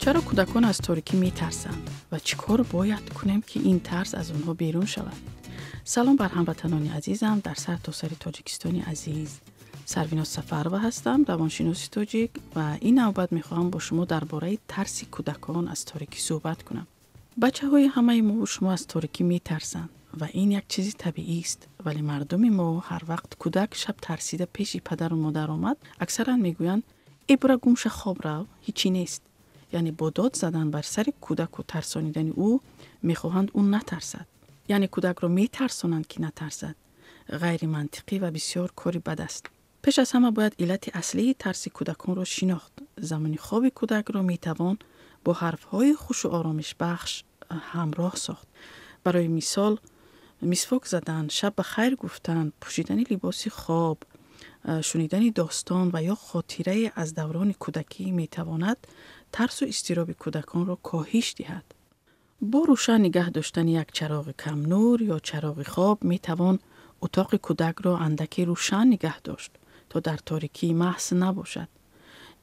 چرا کودکان از تاریکی میترسند و چیکار باید کنیم که این ترس از اونها بیرون شود؟ سلام بر هموطنان عزیزم در سرتاسر تاجیکستانی عزیز. سرویناز سفروا هستم، روانشناس تاجیک، و این نوبت میخواهم با شما درباره ترس کودکان از تاریکی صحبت کنم. بچه‌های همه ما و شما از تاریکی میترسند و این یک چیزی طبیعی است، ولی مردم ما هر وقت کودک شب ترسیده پیش پدر و مادر آمد، اکثرا میگویند ای برو گمش خواب رو، هیچی نیست. یعنی با داد زدن بر سر کودک و ترسانیدن او میخواهند اون نترسد. یعنی کودک رو میترسانند که نترسد. غیر منطقی و بسیار کاری بد است. پیش از همه باید علت اصلی ترس کودکان رو شناخت. زمان خواب کودک رو میتوان با حرفهای خوش و آرامش بخش همراه ساخت. برای مثال مسواک زدن، شب بخیر گفتن، پوشیدن لباس خواب، شنیدن داستان و یا خاطره از دوران کودکی میتواند ترس و اضطراب کودکان را کاهش دهد. با روشن نگه داشتن یک چراغ کم نور یا چراغ خواب میتوان اتاق کودک را اندکی روشن نگه داشت تا در تاریکی محض نباشد.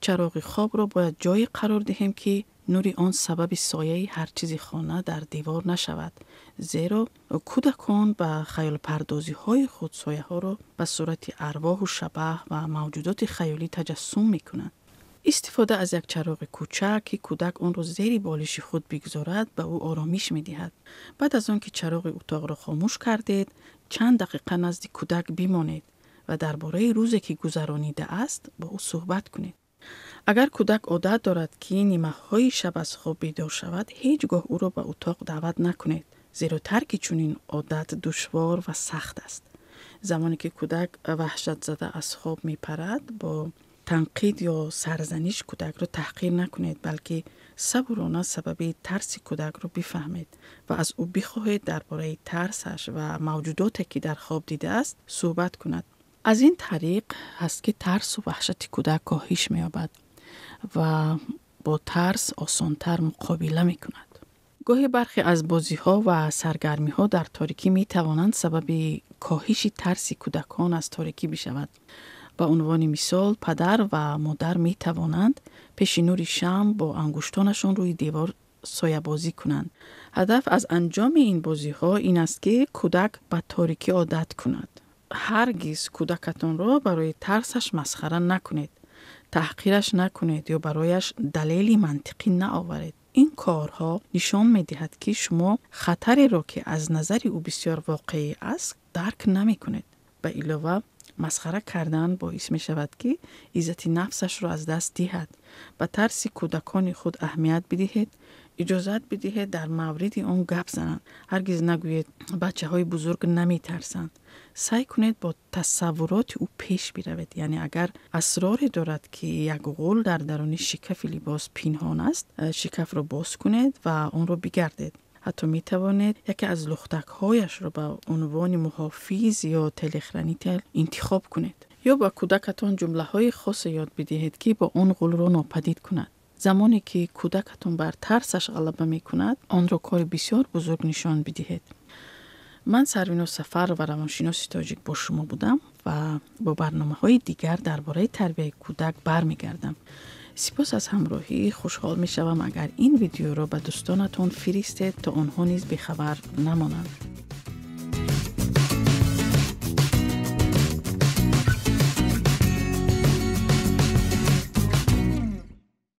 چراغ خواب را باید جای قرار دهیم که نور آن سبب سایه هر چیز خانه در دیوار نشود، زیرا کودکان به خیال پردازی های خود سایه ها را به صورت ارواح و شبح و موجودات خیالی تجسم می کنند. استفاده از یک چراغ کوچک که کودک آن را زیر بالش خود بگذارد به او آرامش می دهد. بعد از آن که چراغ اتاق را خاموش کردید، چند دقیقه نزد کودک بمانید و درباره روزی که گذرانیده است با او صحبت کنید. اگر کودک عادت دارد که نیمه‌های شب از خواب بیدار شود، هیچگاه او را به اتاق دعوت نکنید، زیرا ترک چنین عادت دشوار و سخت است. زمانی که کودک وحشت زده از خواب میپرد، با تنقید یا سرزنش کودک را تحقیر نکنید، بلکه صبورانه سبب ترس کودک را بفهمید و از او بخواهید درباره ترسش و موجوداتی که در خواب دیده است صحبت کند. از این طریق هست که ترس و وحشت کودک کاهش می‌یابد و با ترس آسانتر مقابله می کند. گاهی برخی از بازی ها و سرگرمی ها در تاریکی می توانند سبب کاهش ترس کودکان از تاریکی بشود. به عنوان مثال، پدر و مادر می توانند پیش نور شمع با انگشتانشان روی دیوار سایه بازی کنند. هدف از انجام این بازی ها این است که کودک به تاریکی عادت کند. هرگز کودکتان را برای ترسش مسخره نکنید. تحقیرش نکنید یا برایش دلیلی منطقی نآورید. این کارها نشان می‌دهد که شما خطری را که از نظر او بسیار واقعی است درک نمی‌کنید. به علاوه مسخره کردن باعث می شود که عزت نفسش را از دست دهد. به ترس کودکان خود اهمیت بدهید. اجازت بدهید در مورد آن گپ زنند. هرگز نگویید بچه‌های بزرگ نمی‌ترسند. سعی کنید با تصورات او پیش بروید. یعنی اگر اسراری دارد که یک غول در درون شکف لباس پنهان است، شکف را باز کنید و آن را بگردید. حتی می توانید یکی از لختک‌هایش را به عنوان محافظ یا تلخرنیتل انتخاب کنید. یا با کودکتان جمله‌های خاص یاد بدهید که با آن غول را ناپدید کند. زمانی که کودکتان بر ترسش غلبه می کند، آن را کار بسیار بزرگ نشان بدهید. من سرویناز سفر و روانشناس تاجیک با شما بودم و با برنامه‌های دیگر درباره تربیت کودک برمیگردم. سپاس از همراهی. خوشحال می شوم اگر این ویدیو را به دوستانتان فرستید تا آنها نیز بی‌خبر نمانند.